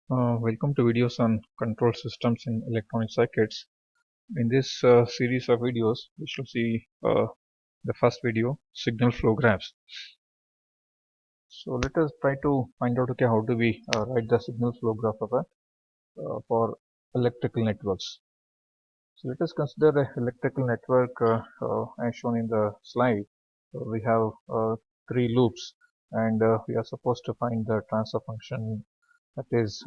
Welcome to videos on control systems in electronic circuits. In this series of videos, we shall see the first video, signal flow graphs. So let us try to find out how do we write the signal flow graph of for electrical networks. So let us consider the electrical network as shown in the slide. We have three loops, and we are supposed to find the transfer function, that is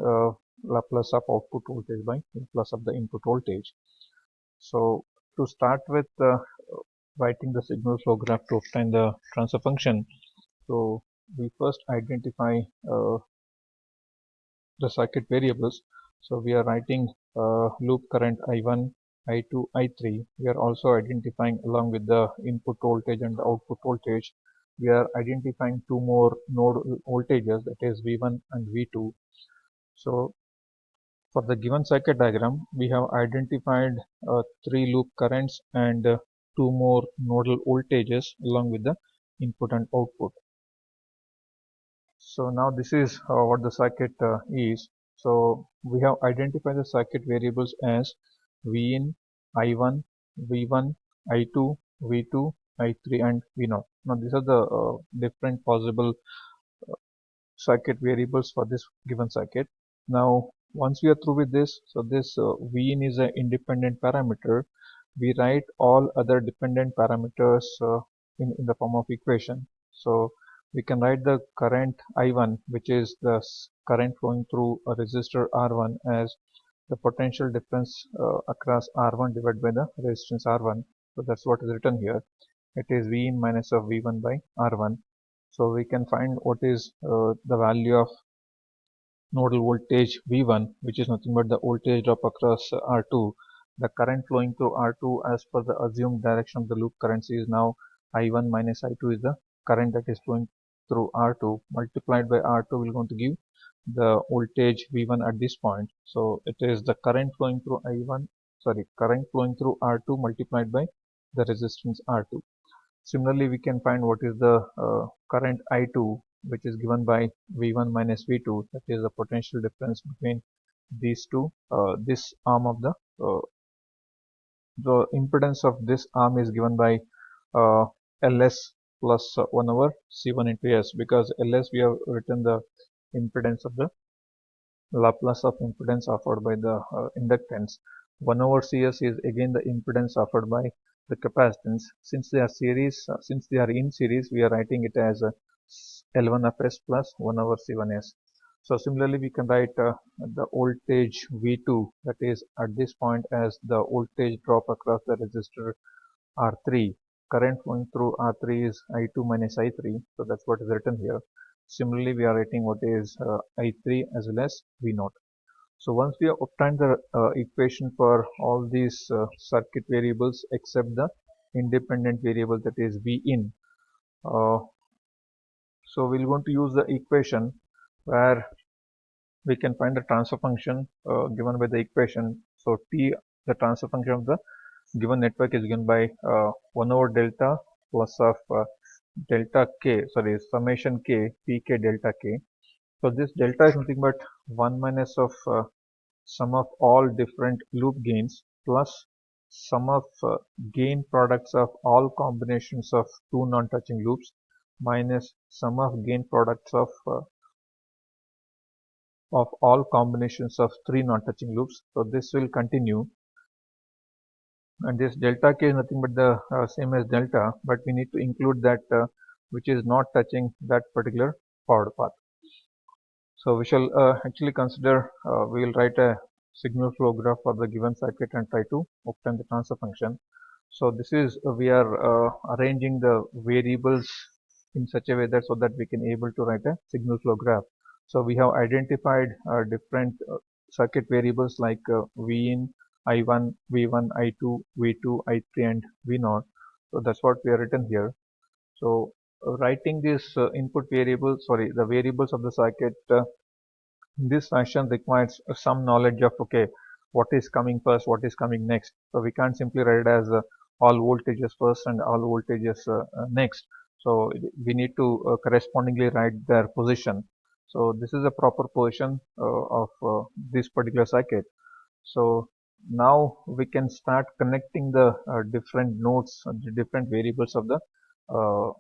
Laplace of output voltage by Laplace of the input voltage. So to start with writing the signal flow graph to obtain the transfer function, so we first identify the circuit variables. So we are writing loop current I1, I2, I3. We are also identifying, along with the input voltage and the output voltage, we are identifying two more node voltages, that is V1 and V2. So for the given circuit diagram, we have identified three loop currents and two more nodal voltages along with the input and output. So now this is what the circuit is. So we have identified the circuit variables as Vin, I1, V1, I2, V2, I3 and V0. Now these are the different possible circuit variables for this given circuit. Now once we are through with this, so this Vin is an independent parameter. We write all other dependent parameters in the form of equation. So we can write the current I1, which is the current flowing through a resistor R1, as the potential difference across R1 divided by the resistance R1. So that's what is written here. It is Vin minus of V1 by R1. So we can find what is the value of nodal voltage V1, which is nothing but the voltage drop across R2. The current flowing through R2 as per the assumed direction of the loop currents is now I1 minus I2 is the current that is flowing through R2, multiplied by R2 will going to give the voltage V1 at this point. So it is the current flowing through current flowing through R2 multiplied by the resistance R2. Similarly, we can find what is the current I2, which is given by V1 minus V2, that is the potential difference between these two. This arm of the impedance of this arm is given by Ls plus 1 over C1 into S, because Ls we have written the impedance of the Laplace of impedance offered by the inductance. 1 over Cs is again the impedance offered by the capacitance. Since they are in series, we are writing it as L1 of S plus 1 over C1S. So similarly, we can write the voltage V2, that is at this point, as the voltage drop across the resistor R3. Current flowing through R3 is I2 minus I3. So that's what is written here. Similarly, we are writing what is I3 as well as V0. So once we have obtained the equation for all these circuit variables except the independent variable, that is Vin, uh, so we're going to use the equation where we can find the transfer function given by the equation. So T, the transfer function of the given network, is given by 1 over delta plus of delta k, summation k, pk delta k. So this delta is nothing but 1 minus of sum of all different loop gains plus sum of gain products of all combinations of two non-touching loops minus sum of gain products of all combinations of three non-touching loops. So this will continue, and this delta k is nothing but the same as delta, but we need to include that which is not touching that particular forward path. So we shall actually consider, we will write a signal flow graph for the given circuit and try to obtain the transfer function. So this is we are arranging the variables in such a way that so that we can able to write a signal flow graph. So we have identified different circuit variables like Vin, I1, V1, I2, V2, I3 and V0. So that's what we are written here. So writing these input variables, the variables of the circuit in this fashion requires some knowledge of, okay, what is coming first, what is coming next. So we can't simply write it as all voltages first and all voltages next. So we need to correspondingly write their position. So this is a proper position of this particular circuit. So now we can start connecting the different nodes, the different variables of the uh,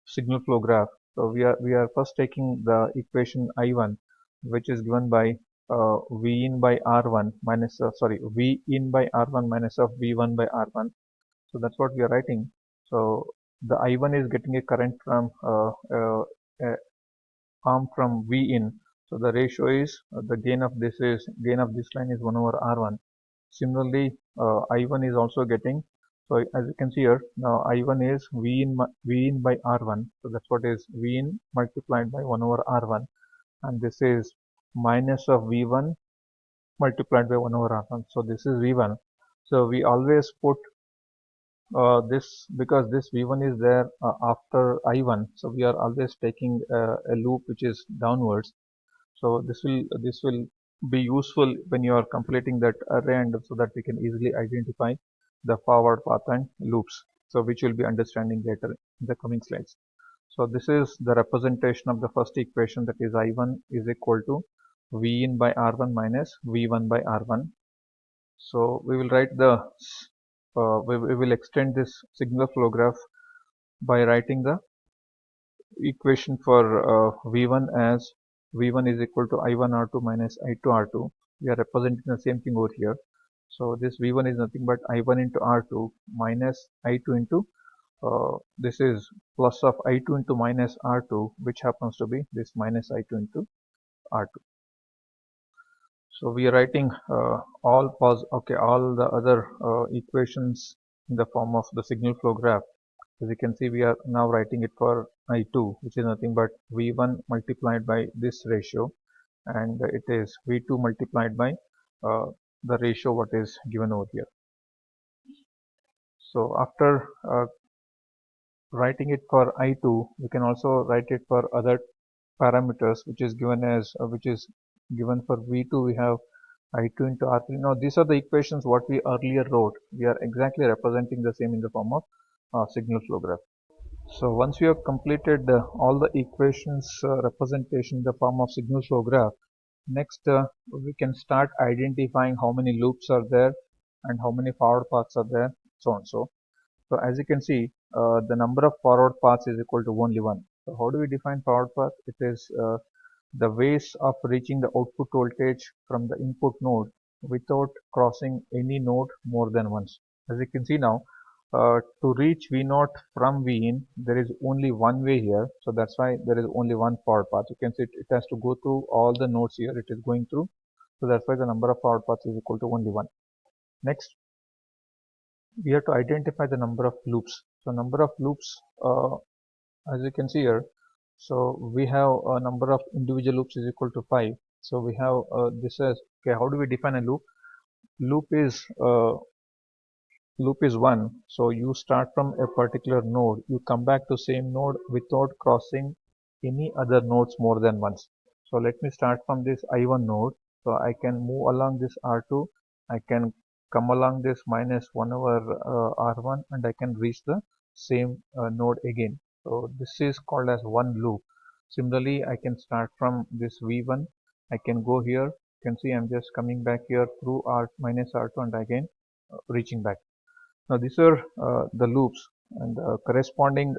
signal flow graph. So we are first taking the equation I1, which is given by V in by R1 minus V in by R1 minus of V1 by R1. So that's what we are writing. So the I1 is getting a current from arm from V in. So the ratio is the gain of this line is 1 over R1. Similarly, I1 is also getting. So as you can see here, now I1 is V in by R1. So that's what is V in multiplied by 1 over R1, and this is minus of V1 multiplied by 1 over R1. So this is V1. So we always put this because this V1 is there after I1. So we are always taking a loop which is downwards. So this will be useful when you are completing that array, and so that we can easily identify the forward path and loops. So which we'll be understanding later in the coming slides. So this is the representation of the first equation, that is I1 is equal to V in by R1 minus V1 by R1. So we will write we will extend this signal flow graph by writing the equation for V1 as V1 is equal to I1 R2 minus I2 R2. We are representing the same thing over here. So this V1 is nothing but I1 into R2 minus I2 into this is plus of I2 into minus R2, which happens to be this minus I2 into R2. So we are writing all the other equations in the form of the signal flow graph. As you can see, we are now writing it for I2, which is nothing but V1 multiplied by this ratio, and it is V2 multiplied by the ratio what is given over here. So after writing it for I2, we can also write it for other parameters, which is given for V2. We have I2 into R3. Now these are the equations what we earlier wrote. We are exactly representing the same in the form of signal flow graph. So once we have completed all the equations representation in the form of signal flow graph, next we can start identifying how many loops are there and how many forward paths are there, so on. So as you can see, the number of forward paths is equal to only one. So how do we define forward path? It is the ways of reaching the output voltage from the input node without crossing any node more than once. As you can see now, to reach V0 from V in, there is only one way here. So that's why there is only one forward path. You can see it has to go through all the nodes here. It is going through. So that's why the number of forward paths is equal to only one. Next, we have to identify the number of loops. So number of loops, as you can see here, so we have a number of individual loops is equal to 5. So we have this as, okay, how do we define a loop? Loop is loop is 1. So you start from a particular node, you come back to same node without crossing any other nodes more than once. So let me start from this I1 node. So I can move along this R2, I can come along this minus 1 over R1, and I can reach the same node again. So this is called as one loop. Similarly, I can start from this V1, I can go here, you can see I'm just coming back here through R minus R2 and again reaching back. Now these are the loops, and the corresponding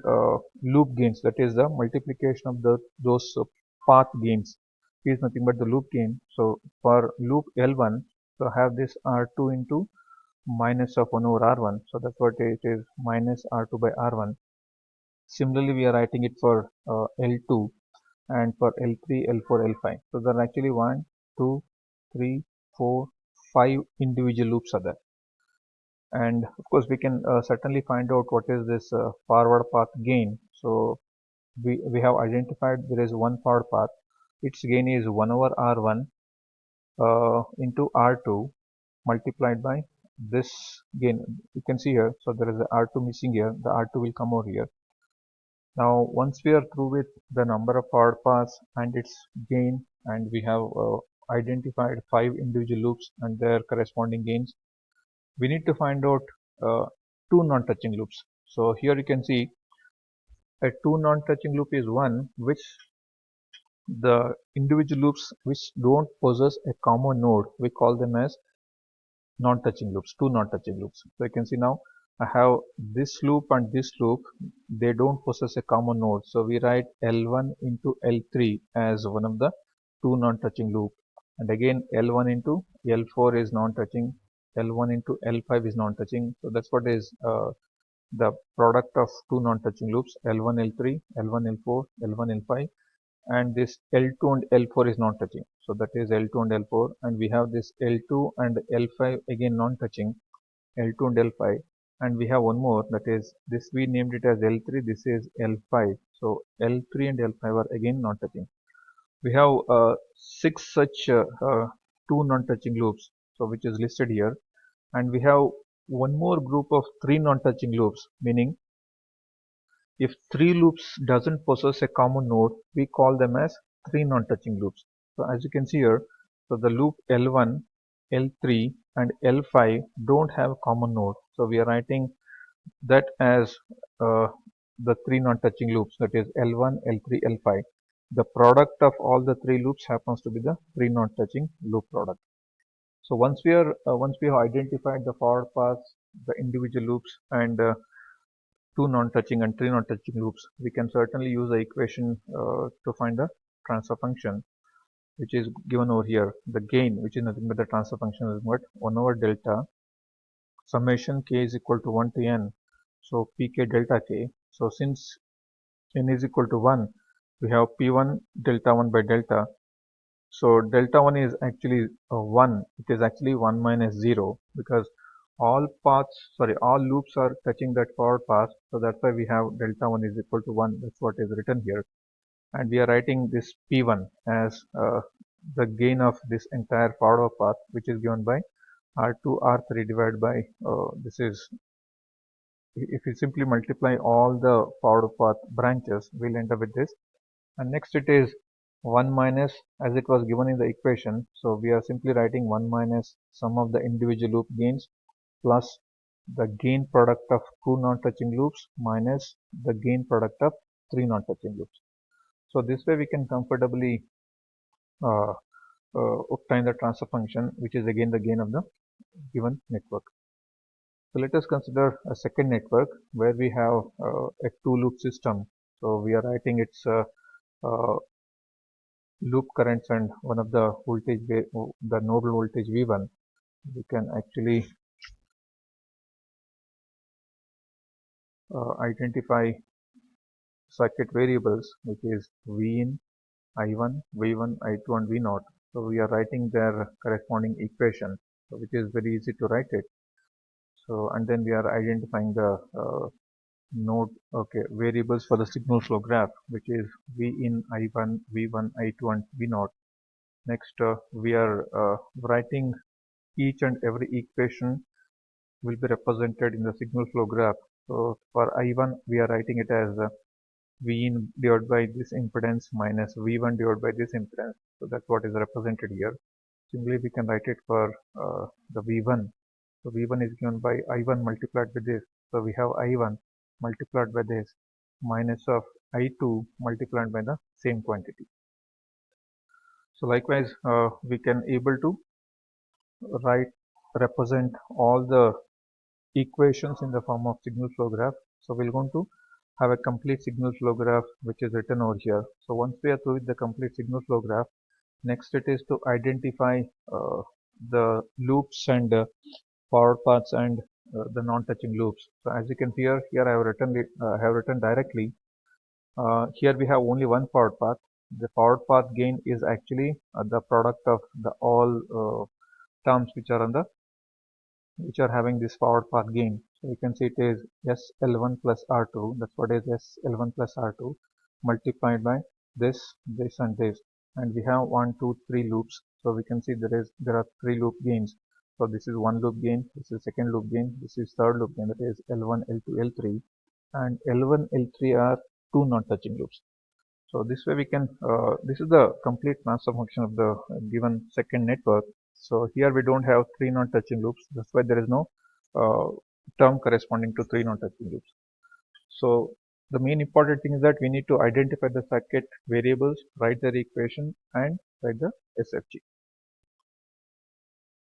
loop gains, that is the multiplication of those path gains, is nothing but the loop gain. So for loop L1, so I have this R2 into minus of 1 over R1. So that's what it is, minus R2 by R1. Similarly, we are writing it for L2, and for L3, L4, L5. So there are actually 1, 2, 3, 4, 5 individual loops are there. And of course we can certainly find out what is this forward path gain. So we have identified there is one forward path, its gain is 1 over R1 into R2 multiplied by this gain. You can see here, so there is a R2 missing here, the R2 will come over here. Now once we are through with the number of forward paths and its gain, and we have identified 5 individual loops and their corresponding gains, we need to find out two non-touching loops. So here you can see a two non-touching loop is one which the individual loops which don't possess a common node, we call them as non-touching loops, two non-touching loops. So you can see now I have this loop and this loop, they don't possess a common node. So we write L1 into L3 as one of the two non-touching loop. And again L1 into L4 is non-touching, L1 into L5 is non-touching. So that's what is the product of two non-touching loops, L1, L3, L1, L4, L1, L5, and this L2 and L4 is non-touching. So that is L2 and L4, and we have this L2 and L5 again non-touching, L2 and L5, and we have one more, that is this we named it as L3, this is L5. So L3 and L5 are again non-touching. We have six such two non-touching loops, so which is listed here, and we have one more group of three non-touching loops, meaning if three loops doesn't possess a common node, we call them as three non-touching loops. So as you can see here, so the loop L1, L3 and L5 don't have a common node. So we are writing that as the three non-touching loops, that is L1, L3, L5. The product of all the three loops happens to be the three non-touching loop product. So once we have identified the forward paths, the individual loops, and two non-touching and three non-touching loops, we can certainly use the equation to find the transfer function, which is given over here. The gain, which is nothing but the transfer function, is what 1 over delta summation k is equal to 1 to n. So pk delta k. So since n is equal to 1, we have p1 delta 1 by delta. So delta 1 is actually 1. It is actually 1 minus 0, because all loops are touching that forward path. So that's why we have delta 1 is equal to 1. That's what is written here. And we are writing this P1 as the gain of this entire forward path, which is given by R2, R3 divided by, this is, if you simply multiply all the forward path branches, we'll end up with this. And next it is 1 minus, as it was given in the equation. So we are simply writing 1 minus sum of the individual loop gains plus the gain product of two non-touching loops minus the gain product of three non-touching loops. So this way we can comfortably obtain the transfer function, which is again the gain of the given network. So let us consider a second network where we have a two loop system. So we are writing its loop currents and one of the voltage, the nodal voltage V1. We can actually identify circuit variables, which is Vin, I1, V1, I2 and V0. So we are writing their corresponding equation, which is very easy to write it. So and then we are identifying the variables for the signal flow graph, which is Vin, I1, V1, I2 and V0. Next we are writing each and every equation will be represented in the signal flow graph. So for I1 we are writing it as Vin divided by this impedance minus V1 divided by this impedance. So that's what is represented here. Similarly, we can write it for the V1. So V1 is given by I1 multiplied by this. So we have I1 multiplied by this minus of I2 multiplied by the same quantity. So likewise, we can able to represent all the equations in the form of signal flow graph. So we're going to have a complete signal flow graph, which is written over here. So once we are through with the complete signal flow graph, next it is to identify the loops and forward paths and the non-touching loops. So as you can see here I have written directly. Here we have only one forward path. The forward path gain is actually the product of the all terms which are having this forward path gain. So you can see it is SL1 plus R2. That's what is SL1 plus R2 multiplied by this and this. And we have 1, 2, 3 loops. So we can see there are 3 loop gains. So this is one loop gain, this is second loop gain, this is third loop gain, that is L1, L2, L3, and L1, L3 are two non-touching loops. So this way we can, this is the complete transfer function of the given second network. So here we don't have three non-touching loops. That's why there is no term corresponding to three non-touching loops. So The main important thing is that we need to identify the circuit variables, write their equation, and write the SFG.